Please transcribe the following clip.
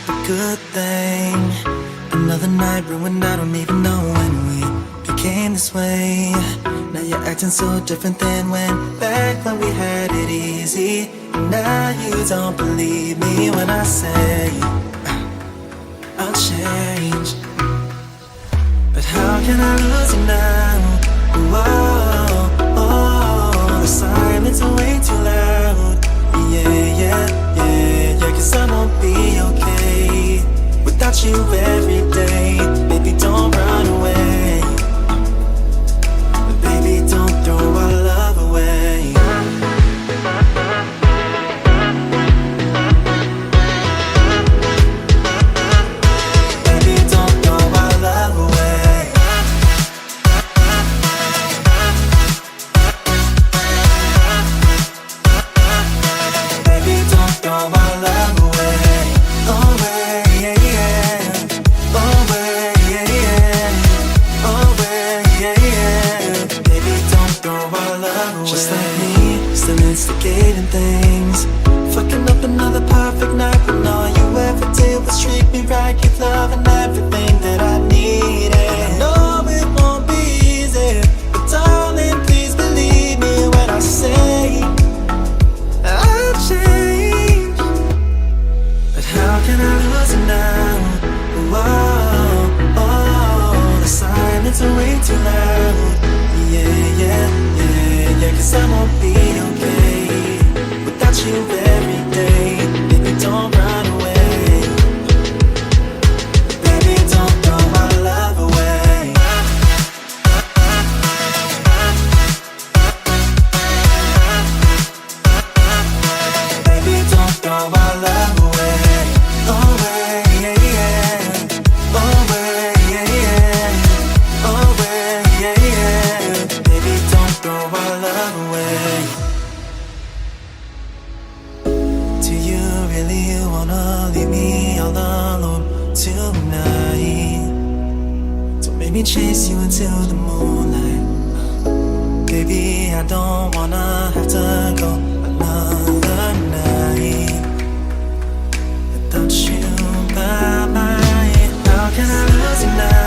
a good thing. Another night ruined, I don't even know when we became this way. Now you're acting so different than back when we had it easy. And now you don't believe me when I say I'll change. But how can I lose you now? The silence is way too loud. Yeah, 'cause I won't be okay without you every day. Baby, don't run away. Baby, don't throw our love away. Baby, don't throw our love away. Baby, don't throw our love away. Away, yeah, yeah. Away, yeah, yeah. Away, yeah, yeah. Baby, don't throw our love away. Just like me, still instigating things. Fucking up another perfect night when all you ever did was treat me right. Give love and everything that I needed. I know it won't be easy, but darling, please believe me when I say I'll change. But how can I lose you now? The silence is way too loud. Yeah, 'cause I won't be okay without you every day. Baby, don't run away. Baby, don't throw our love away. Baby, don't throw our love away. Away, yeah, yeah. Away, yeah, yeah. Away, yeah, yeah. Baby, don't throw our love away. Do you really wanna leave me all alone tonight? Don't make me chase you into the moonlight. Baby, I don't wanna have to go another night without you by my side. How can I lose you now?